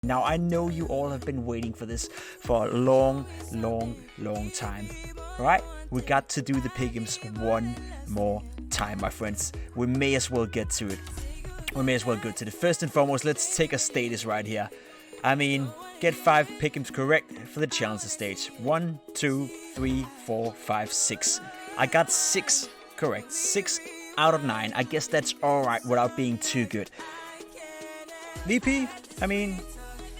Now, I know you all have been waiting for this for a long time. Alright, we got to do the Pick'Ems one more time, my friends. We may as well get to it. We may as well go to it. First and foremost, let's take a status right here. I mean, get 5 Pick'Ems correct for the challenger stage. 1, 2, 3, 4, 5, 6. I got 6 correct. 6 out of 9. I guess that's alright without being too good. VP, I mean,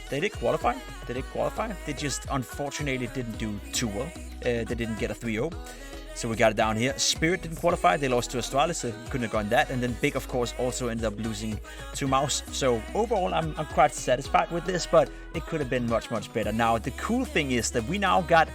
they did qualify. They just unfortunately didn't do too well. They didn't get a 3-0. So we got it down here. Spirit didn't qualify. They lost to Astralis, so couldn't have gone that. And then Big, of course, also ended up losing to Mouse. So overall, I'm quite satisfied with this, but it could have been much better. Now, the cool thing is that we now got,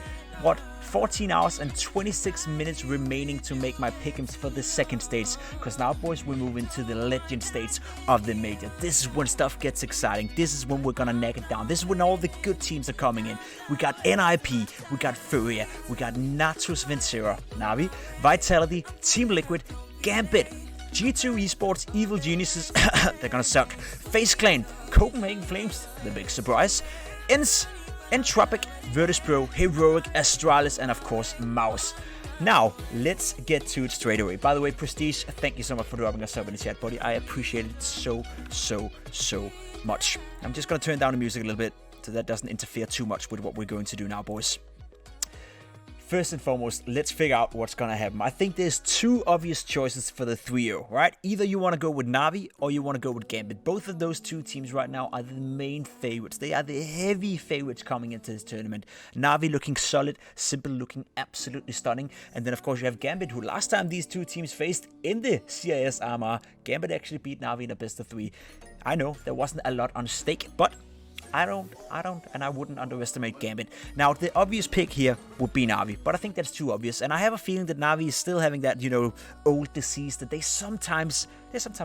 14 hours and 26 minutes remaining to make my Pick'Ems for the second stage. Because now, boys, we move into the legend stage of the major. This is when stuff gets exciting. This is when we're gonna neck it down. This is when all the good teams are coming in. We got NIP, we got Furia, we got Natus Vencera, Navi, Vitality, Team Liquid, Gambit, G2 Esports, Evil Geniuses, they're gonna suck, FaZe Clan, Copenhagen Flames, the big surprise, Entropic, Virtus.pro, Heroic, Astralis, and of course, Mouse. Now, let's get to it straight away. By the way, Prestige, thank you so much for dropping a sub in the chat, buddy. I appreciate it so much. I'm just going to turn down the music a little bit so that doesn't interfere too much with what we're going to do now, boys. First and foremost, let's figure out what's going to happen. I think there's 2 obvious choices for the 3-0, right? Either you want to go with Navi or you want to go with Gambit. Both of those 2 teams right now are the main favorites. They are the heavy favorites coming into this tournament. Navi looking solid, Simple looking absolutely stunning. And then, of course, you have Gambit, who last time these 2 teams faced in the CIS RMR, Gambit actually beat Navi in a best of 3. I know there wasn't a lot on stake, but I don't, and I wouldn't underestimate Gambit. Now, the obvious pick here would be Navi, but I think that's too obvious, and I have a feeling that Navi is still having that, old disease that they're sometimes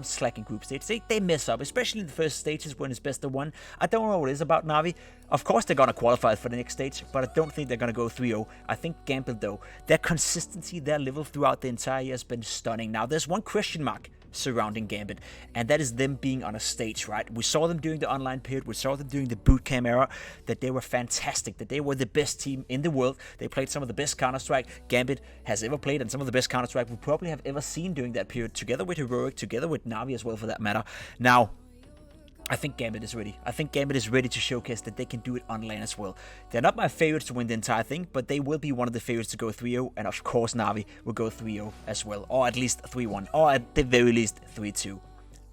slack in group stage. They mess up, especially in the first stages when it's best of 1. I don't know what it is about Navi. Of course, they're gonna qualify for the next stage, but I don't think they're gonna go 3-0. I think Gambit, though, their consistency, their level throughout the entire year has been stunning. Now, there's one question mark surrounding Gambit, and that is them being on a stage, right? We saw them during the online period, we saw them during the bootcamp era, that they were fantastic, that they were the best team in the world. They played some of the best Counter-Strike Gambit has ever played, and some of the best Counter-Strike we probably have ever seen during that period, together with Heroic, together with Navi as well, for that matter. Now, I think Gambit is ready. I think Gambit is ready to showcase that they can do it on lane as well. They're not my favorites to win the entire thing, but they will be one of the favorites to go 3-0, and of course Navi will go 3-0 as well, or at least 3-1, or at the very least 3-2.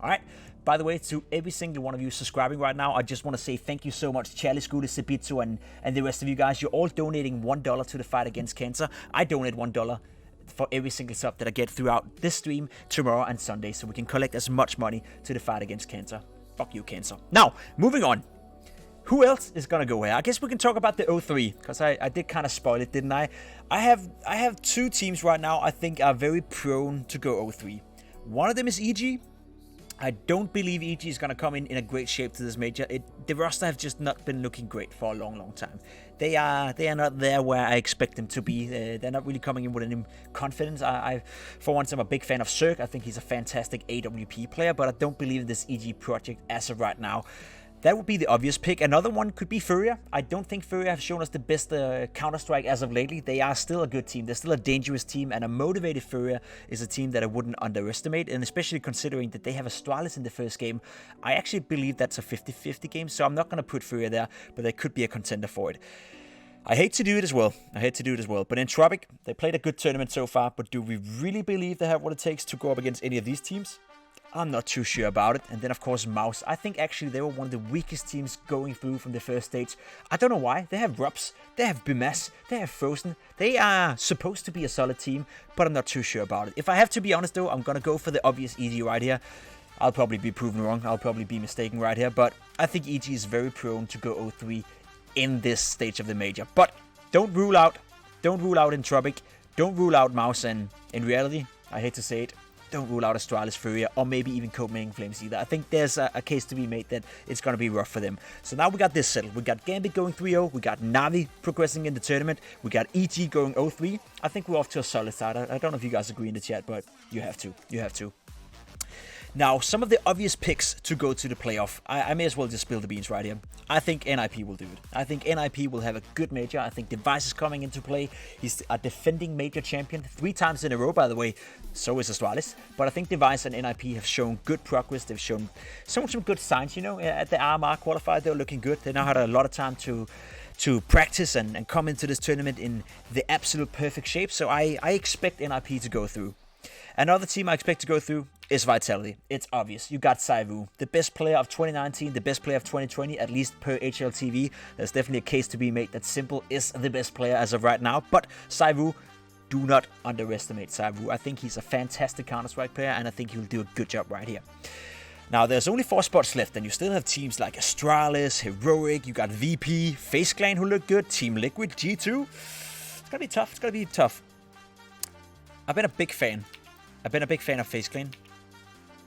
Alright, by the way, to every single one of you subscribing right now, I just want to say thank you so much, Charlie, Scooter, Sibito, and the rest of you guys. You're all donating $1 to the fight against cancer. I donate $1 for every single sub that I get throughout this stream, tomorrow and Sunday, so we can collect as much money to the fight against cancer. Fuck you, cancer. Now, moving on. Who else is gonna go here? I guess we can talk about the 0-3, because I did kind of spoil it, didn't I? I have 2 teams right now I think are very prone to go 0-3. One of them is EG. I don't believe EG is going to come in a great shape to this major. The roster have just not been looking great for a long time. They are not there where I expect them to be. They're not really coming in with any confidence. I for once, I'm a big fan of Cirque. I think he's a fantastic AWP player, but I don't believe in this EG project as of right now. That would be the obvious pick. Another one could be Furia. I don't think Furia have shown us the best Counter-Strike as of lately. They are still a good team. They're still a dangerous team, and a motivated Furia is a team that I wouldn't underestimate, and especially considering that they have Astralis in the first game. I actually believe that's a 50-50 game, so I'm not going to put Furia there, but they could be a contender for it. I hate to do it as well. But Entropic, they played a good tournament so far, but do we really believe they have what it takes to go up against any of these teams? I'm not too sure about it. And then, of course, Mouse. I think actually they were one of the weakest teams going through from the first stage. I don't know why. They have Rups, they have Bimas, they have Frozen. They are supposed to be a solid team, but I'm not too sure about it. If I have to be honest, though, I'm going to go for the obvious EG right here. I'll probably be proven wrong. I'll probably be mistaken right here. But I think EG is very prone to go 0-3 in this stage of the major. But don't rule out Entropic. Don't rule out Mouse. And in reality, I hate to say it, don't rule out Astralis, Furia, or maybe even Copenhagen Flames either. I think there's a case to be made that it's going to be rough for them. So now we got this settled. We got Gambit going 3-0. We got Navi progressing in the tournament. We got EG going 0-3. I think we're off to a solid start. I don't know if you guys agree in the chat, but you have to. Now, some of the obvious picks to go to the playoff. I may as well just spill the beans right here. I think NIP will do it. I think NIP will have a good major. I think Device is coming into play. He's a defending major champion 3 times in a row, by the way. So is Astralis. But I think Device and NIP have shown good progress. They've shown some good signs, you know. At the RMR qualifier, they're looking good. They now had a lot of time to practice and come into this tournament in the absolute perfect shape. So I expect NIP to go through. Another team I expect to go through is Vitality. It's obvious. You got Saivu, the best player of 2019, the best player of 2020, at least per HLTV. There's definitely a case to be made that Simple is the best player as of right now. But Saivu, do not underestimate Saivu. I think he's a fantastic Counter-Strike player, and I think he'll do a good job right here. Now, there's only 4 spots left, and you still have teams like Astralis, Heroic, you got VP, FaZe Clan who look good, Team Liquid, G2. It's gonna be tough. It's gonna be tough. I've been a big fan of FaZe Clan,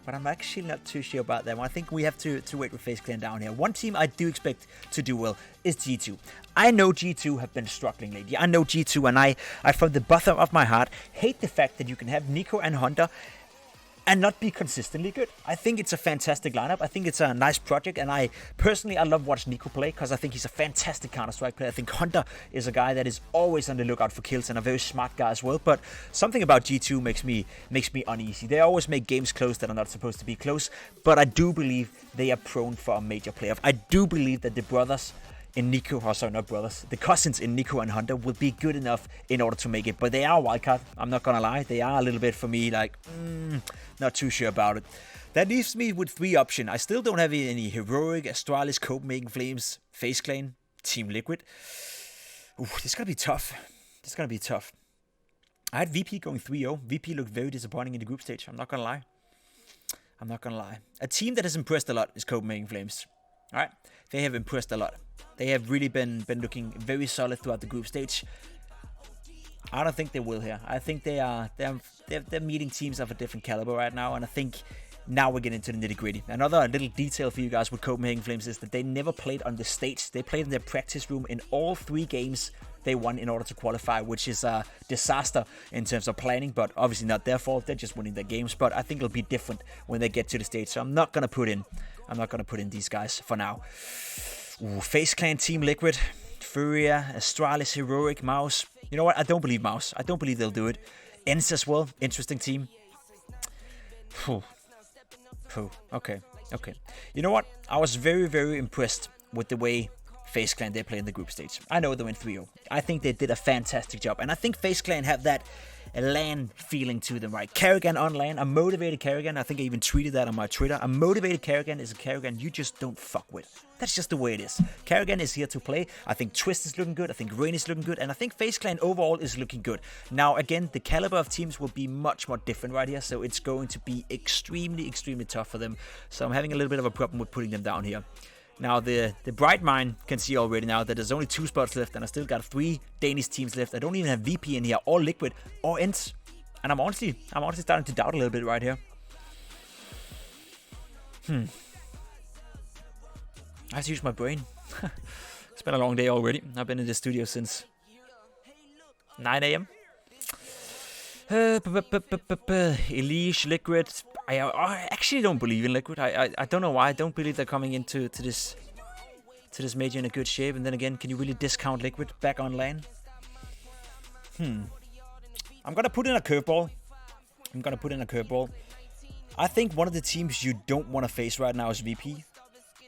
but I'm actually not too sure about that one. I think we have to wait with FaZe Clan down here. One team I do expect to do well is G2. I know G2 have been struggling lately. I know G2, and I from the bottom of my heart hate the fact that you can have Nico and Hunter and not be consistently good. I think it's a fantastic lineup. I think it's a nice project, and I love watching Nico play because I think he's a fantastic Counter-Strike player. I think Hunter is a guy that is always on the lookout for kills and a very smart guy as well. But something about G2 makes me uneasy. They always make games close that are not supposed to be close, but I do believe they are prone for a major playoff. I do believe that the brothers in Nico, the cousins in Nico and Hunter will be good enough in order to make it. But they are wildcard, I'm not gonna lie. They are a little bit, for me, like, not too sure about it. That leaves me with 3 options. I still don't have any Heroic, Astralis, Copenhagen Flames, FaZe Clan, Team Liquid. Ooh, this is gonna be tough. I had VP going 3-0. VP looked very disappointing in the group stage, I'm not gonna lie. A team that has impressed a lot is Copenhagen Flames. Alright, they have impressed a lot. They have really been looking very solid throughout the group stage. I don't think they will here. I think they're meeting teams of a different caliber right now, and I think now we're getting into the nitty-gritty. Another little detail for you guys with Copenhagen Flames is that they never played on the stage. They played in their practice room in all 3 games they won in order to qualify, which is a disaster in terms of planning, but obviously not their fault. They're just winning their games, but I think it'll be different when they get to the stage. So I'm not gonna put in these guys for now. Ooh, FaZe Clan, Team Liquid, Furia, Astralis, Heroic, Mouse. You know what? I don't believe Mouse. I don't believe they'll do it. Ents as well. Interesting team. Okay. You know what? I was very, very impressed with the way FaZe Clan they play in the group stage. I know they went 3-0. I think they did a fantastic job. And I think FaZe Clan have that LAN feeling to them, right? Karrigan on LAN, a motivated Karrigan. I think I even tweeted that on my Twitter. A motivated Karrigan is a Karrigan you just don't fuck with. That's just the way it is. Karrigan is here to play. I think Twist is looking good. I think Rain is looking good. And I think FaZe Clan overall is looking good. Now, again, the caliber of teams will be much more different right here. So it's going to be extremely, extremely tough for them. So I'm having a little bit of a problem with putting them down here. Now, the bright mind can see already now that there's only 2 spots left, and I still got 3 Danish teams left. I don't even have VP in here, or Liquid, or Ents. And I'm honestly starting to doubt a little bit right here. I have to use my brain. It's been a long day already. I've been in the studio since 9 a.m. Elish, Liquid. I actually don't believe in Liquid. I don't know why. I don't believe they're coming into this major in a good shape. And then again, can you really discount Liquid back on lane? I'm gonna put in a curveball. I think one of the teams you don't want to face right now is VP.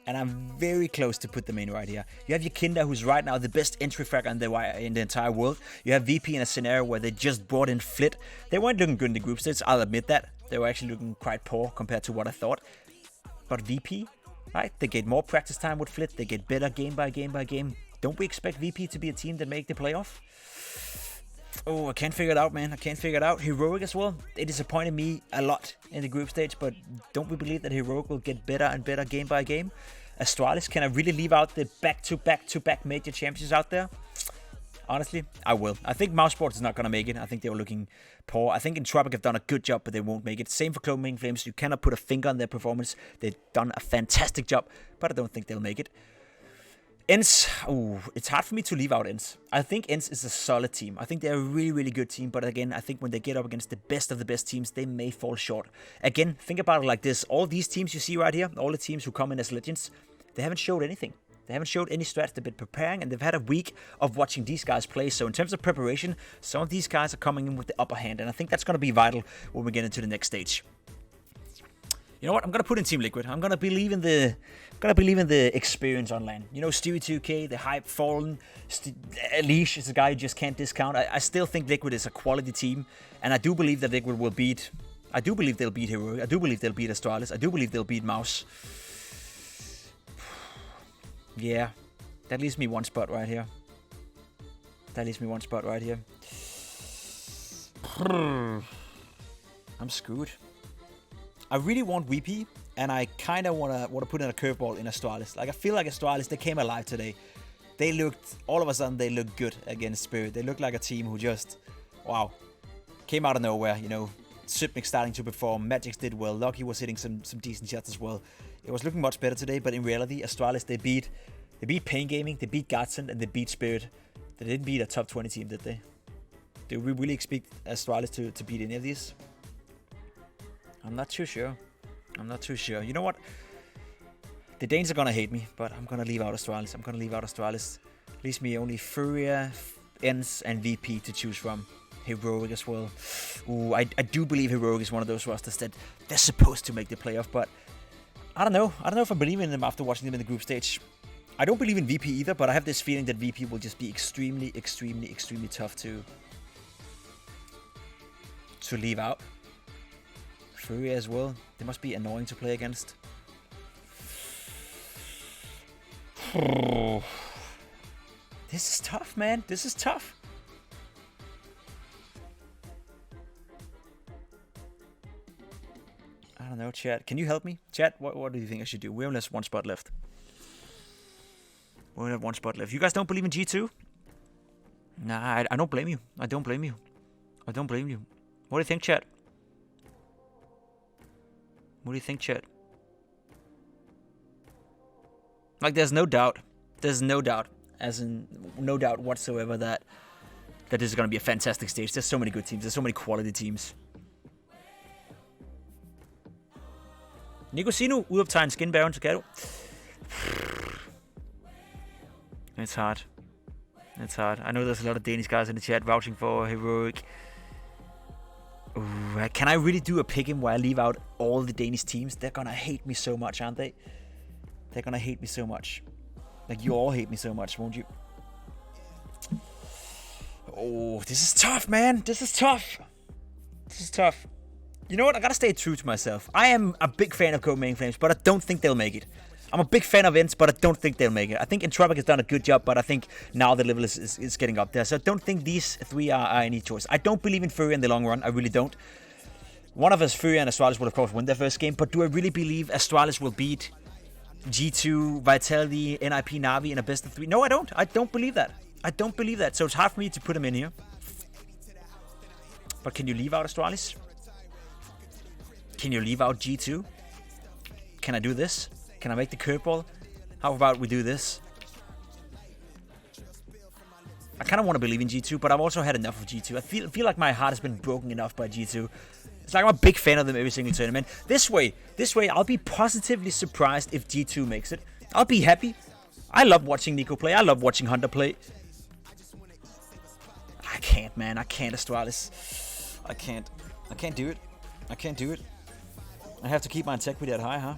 And I'm very close to put them in right here. You have your Kinder, who's right now the best entry fragger in the entire world. You have VP in a scenario where they just brought in Flit. They weren't looking good in the group stage, I'll admit that. They were actually looking quite poor compared to what I thought. But VP, right? They get more practice time with Flit. They get better game by game by game. Don't we expect VP to be a team that make the playoff? Oh, I can't figure it out, man. I can't figure it out. Heroic as well. It disappointed me a lot in the group stage, but don't we believe that Heroic will get better and better game by game? Astralis, can I really leave out the back-to-back major champions out there? Honestly, I will. I think Mouseport is not going to make it. I think they were looking poor. I think Entropic have done a good job, but they won't make it. Same for Copenhagen Flames. You cannot put a finger on their performance. They've done a fantastic job, but I don't think they'll make it. Ents, it's hard for me to leave out Ents. I think Ents is a solid team. I think they're a really, really good team. But again, I think when they get up against the best of the best teams, they may fall short. Again, think about it like this. All these teams you see right here, all the teams who come in as legends, they haven't showed anything. They haven't showed any strats. They've been preparing, and they've had a week of watching these guys play. So in terms of preparation, some of these guys are coming in with the upper hand. And I think that's going to be vital when we get into the next stage. You know what? I'm gonna put in Team Liquid. I'm gonna believe in the experience on LAN. You know, Stewie 2K, the hype, Fallen, Leash is a guy you just can't discount. I still think Liquid is a quality team, and I do believe that Liquid will beat. I do believe they'll beat Heroic. I do believe they'll beat Astralis. I do believe they'll beat Mouse. Yeah, that leaves me one spot right here. I'm screwed. I really want VP, and I kind of want to put in a curveball in Astralis. Like, I feel like Astralis, they came alive today. They looked, all of a sudden, they looked good against Spirit. They looked like a team who just, wow, came out of nowhere. You know, Sipnik starting to perform, Magix did well, Lucky was hitting some decent shots as well. It was looking much better today, but in reality, Astralis, they beat Pain Gaming, they beat Godsend, and they beat Spirit. They didn't beat a top 20 team, did they? Do we really expect Astralis to beat any of these? I'm not too sure. You know what? The Danes are gonna hate me, but I'm gonna leave out Astralis. Leaves me only Furia, Ents, and VP to choose from. Heroic as well. Ooh, I do believe Heroic is one of those rosters that they're supposed to make the playoff, but I don't know. I don't know if I believe in them after watching them in the group stage. I don't believe in VP either, but I have this feeling that VP will just be extremely tough to leave out. Furia as well. They must be annoying to play against. This is tough, man. This is tough. I don't know, chat. Can you help me? Chat, what do you think I should do? We only have one spot left. We only have one spot left. You guys don't believe in G2? Nah, I don't blame you. I don't blame you. What do you think, chat? Like, there's no doubt, as in no doubt whatsoever that this is going to be a fantastic stage. There's so many good teams. There's so many quality teams. Nicosino, Udoptine, Skin Baron, Tokato. It's hard. I know there's a lot of Danish guys in the chat vouching for Heroic. Ooh, can I really do a Pick'Em where I leave out all the Danish teams? They're gonna hate me so much, aren't they? They're gonna hate me so much. Like, you all hate me so much, won't you? Oh, this is tough, man. This is tough. You know what? I gotta stay true to myself. I am a big fan of Copenhagen Flames, but I don't think they'll make it. I'm a big fan of Ents, but I don't think they'll make it. I think Entropic has done a good job, but I think now the level is getting up there. So I don't think these three are any choice. I don't believe in Furia in the long run. I really don't. One of us, Furia and Astralis, will of course win their first game, but do I really believe Astralis will beat G2, Vitality, NIP, Na'Vi in a best of 3? No, I don't. I don't believe that. So it's hard for me to put them in here. But can you leave out Astralis? Can you leave out G2? Can I do this? Can I make the curveball? How about we do this? I kind of want to believe in G2, but I've also had enough of G2. I feel like my heart has been broken enough by G2. It's like I'm a big fan of them every single tournament. This way, I'll be positively surprised if G2 makes it. I'll be happy. I love watching Nico play. I love watching Hunter play. I can't, man. I can't, Astralis. I can't do it. I have to keep my integrity that high, huh?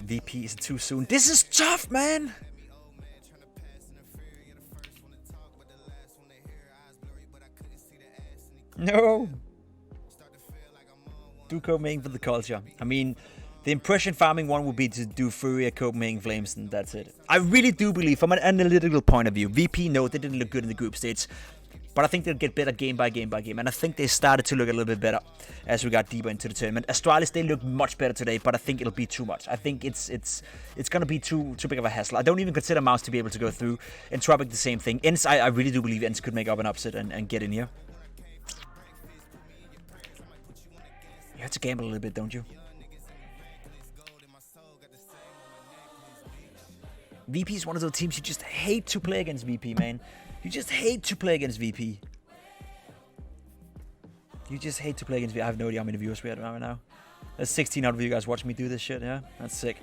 VP is too soon. This is tough, man. No. Do Copenhagen for the culture. I mean, the impression farming one would be to do Furia, Copenhagen Flames, and that's it. I really do believe, from an analytical point of view, VP, no, they didn't look good in the group stage. But I think they'll get better game by game by game. And I think they started to look a little bit better as we got deeper into the tournament. Astralis, they look much better today, but I think it'll be too much. I think it's going to be too big of a hassle. I don't even consider Mouse to be able to go through. Entropic, the same thing. Ents, I really do believe Ents could make up an upset and get in here. You have to gamble a little bit, don't you? VP is one of those teams you just hate to play against VP, man. You just hate to play against VP. You just hate to play against VP. I have no idea how many viewers we have right now. There's 16 out of you guys watching me do this shit, yeah? That's sick.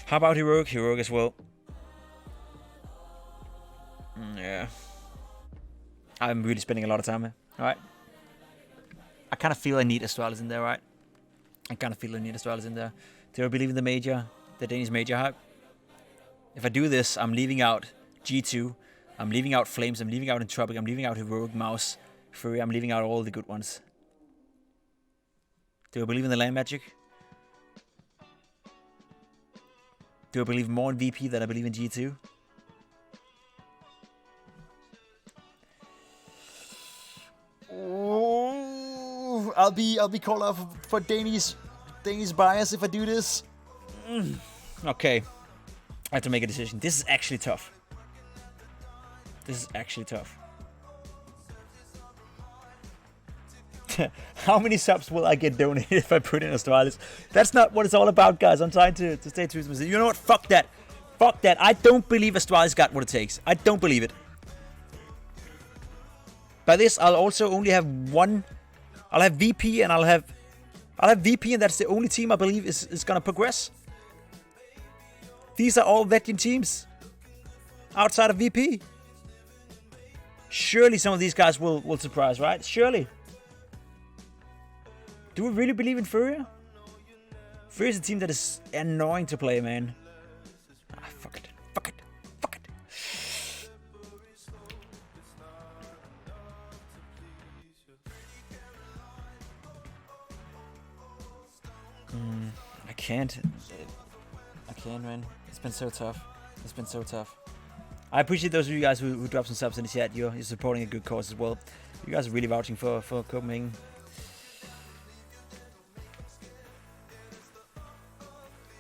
How about Heroic? Heroic as well. Yeah. I'm really spending a lot of time here. Alright. I kind of feel I need Astralis in there, right? I kind of feel I need Astralis in there. Do I believe in the major? The Danish major hype? If I do this, I'm leaving out G2. I'm leaving out Flames. I'm leaving out Entropic. I'm leaving out Heroic, Mouse, Furia. I'm leaving out all the good ones. Do I believe in the land magic? Do I believe more in VP than I believe in G2? Oh, I'll be called out for Danish bias if I do this. Okay, I have to make a decision. This is actually tough. This is actually tough. How many subs will I get donated if I put in Astralis? That's not what it's all about, guys. I'm trying to stay true to myself. You know what? Fuck that. Fuck that. I don't believe Astralis got what it takes. I don't believe it. By this, I'll also only have one. I'll have VP and I'll have VP, and that's the only team I believe is gonna progress. These are all veteran teams outside of VP. Surely some of these guys will surprise, right? Surely. Do we really believe in Furia? Furia is a team that is annoying to play, man. Ah, fuck it. Fuck it. Fuck it. I can't. I can't, man. It's been so tough. It's been so tough. I appreciate those of you guys who drop some subs in the chat. You're supporting a good cause as well. You guys are really vouching for Copenhagen.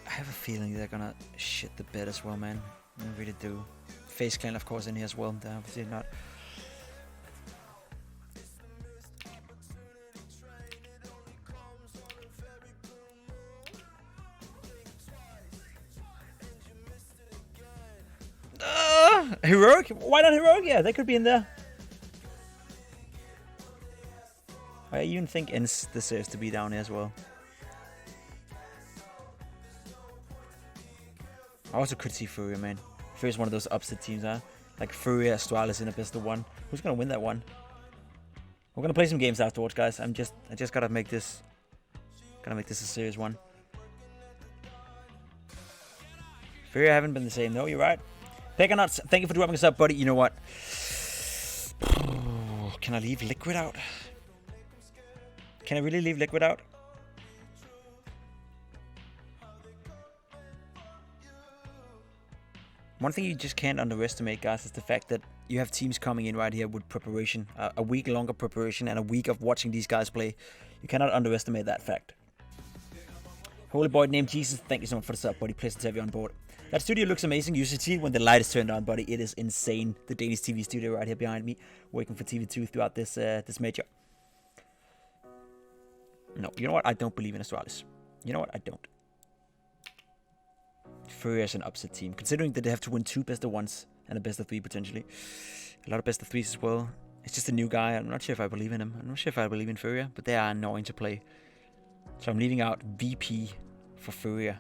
I have a feeling they're gonna shit the bed as well, man. I really do. Face Clan, of course, in here as well. They're obviously not. Heroic? Why not Heroic? Yeah, they could be in there. I even think Ents deserves to be down here as well. I also could see Furia, man. Furia's one of those upset teams, huh? Like Furia, Astralis in a best of one. Who's gonna win that one? We're gonna play some games afterwards, guys. I just gotta make this a serious one. Furia haven't been the same. No, you're right. Peganuts, thank you for dropping us up, buddy. You know what? Can I leave Liquid out? Can I really leave Liquid out? One thing you just can't underestimate, guys, is the fact that you have teams coming in right here with preparation. A week longer preparation and a week of watching these guys play. You cannot underestimate that fact. Holy boy named Jesus, thank you so much for the sub, buddy. Pleasure to have you on board. That studio looks amazing. You should see it when the light is turned on, buddy. It is insane. The Danish TV studio right here behind me, working for TV2 throughout this major. No, you know what? I don't believe in Astralis. You know what? I don't. Furia is an upset team, considering that they have to win 2 best of 1s and a best of 3 potentially. A lot of best of 3s as well. It's just a new guy. I'm not sure if I believe in him. I'm not sure if I believe in Furia, but they are annoying to play. So I'm leaving out VP for Furia.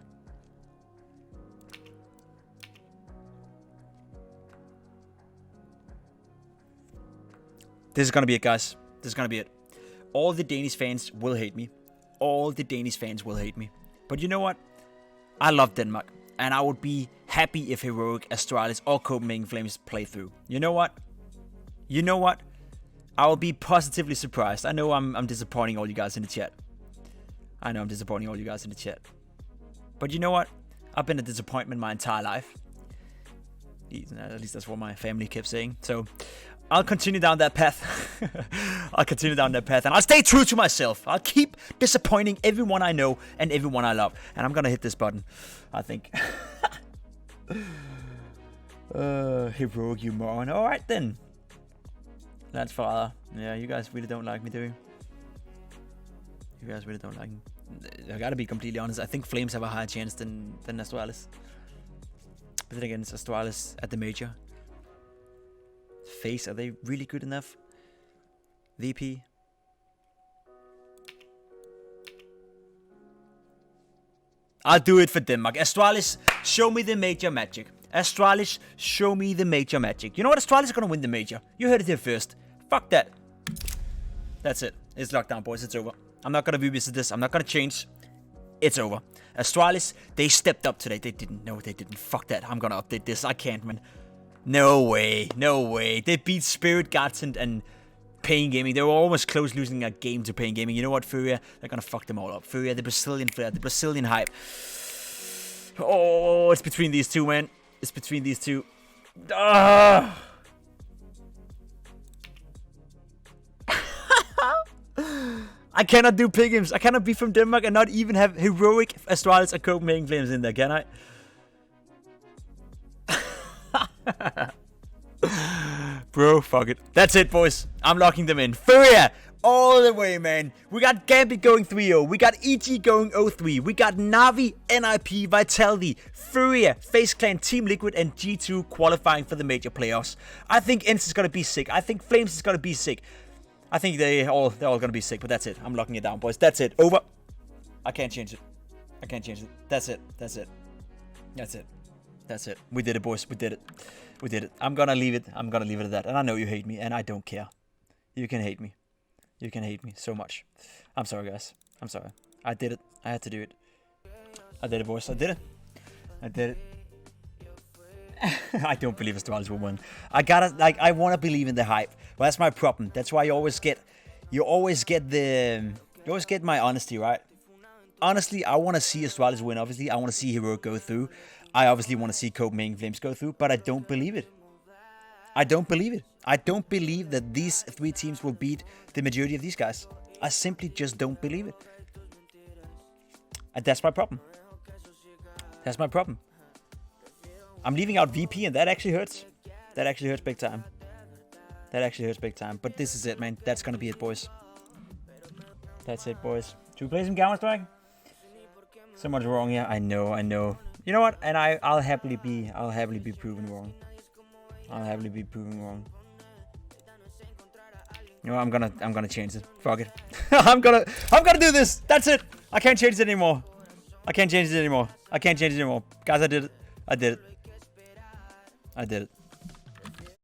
This is gonna be it, guys. This is gonna be it. All the Danish fans will hate me. All the Danish fans will hate me. But you know what? I love Denmark. And I would be happy if Heroic, Astralis, or Copenhagen Flames play through. You know what? You know what? I will be positively surprised. I know I'm disappointing all you guys in the chat. I know I'm disappointing all you guys in the chat. But you know what? I've been a disappointment my entire life. At least that's what my family kept saying. So, I'll continue down that path. I'll continue down that path, and I'll stay true to myself. I'll keep disappointing everyone I know and everyone I love. And I'm gonna hit this button, I think. Heroic, you moron. Alright then. That's father. Yeah, you guys really don't like me, do you? You guys really don't like me. I gotta be completely honest. I think Flames have a higher chance than Astralis. But then again, it's Astralis at the major. Face, are they really good enough? VP. I'll do it for Denmark. Astralis, show me the major magic. Astralis, show me the major magic. You know what? Astralis is gonna win the major. You heard it here first. Fuck that. That's it. It's locked down, boys. It's over. I'm not gonna revisit this. I'm not gonna change. It's over. Astralis, they stepped up today. They didn't. No, they didn't. Fuck that. I'm gonna update this. I can't, man. No way. No way. They beat Spirit Guards and Pain Gaming. They were almost close losing a game to Pain Gaming. You know what, Furia? They're gonna fuck them all up. Furia, the Brazilian flair, the Brazilian hype. Oh, it's between these two, man. It's between these two. I cannot do Pick'Ems. I cannot be from Denmark and not even have heroic Astralis or Copenhagen Flames in there, can I? Bro, fuck it. That's it, boys. I'm locking them in. Furia, all the way, man. We got Gambit going 3-0. We got EG going 0-3. We got Na'Vi, NIP, Vitality, Furia, FaZe Clan, Team Liquid, and G2 qualifying for the major playoffs. I think ENCE is gonna be sick. I think Flames is gonna be sick. I think they're all gonna be sick, but that's it. I'm locking it down, boys. That's it. Over. I can't change it. I can't change it. That's it. That's it. That's it. That's it. We did it, boys. We did it. We did it. I'm gonna leave it. I'm gonna leave it at that. And I know you hate me, and I don't care. You can hate me. You can hate me so much. I'm sorry, guys. I'm sorry. I did it. I had to do it. I did it, boys. I did it. I did it. I don't believe Astralis will win. I wanna believe in the hype. Well, that's my problem. That's why you always get my honesty, right? Honestly, I want to see Astralis win, obviously. I want to see Heroic go through. I obviously want to see Copenhagen Flames go through, but I don't believe it. I don't believe it. I don't believe that these three teams will beat the majority of these guys. I simply just don't believe it. And that's my problem. That's my problem. I'm leaving out VP, and that actually hurts. That actually hurts big time. That actually hurts big time. But this is it, man. That's gonna be it, boys. That's it, boys. Should we play some Counter-Strike? Someone's wrong here. I know, I know. You know what? And I'll happily be proven wrong. I'll happily be proven wrong. You know, I'm gonna change it. Fuck it. I'm gonna do this. That's it. I can't change it anymore. I can't change it anymore. I can't change it anymore. Guys, I did it. I did it. I did it.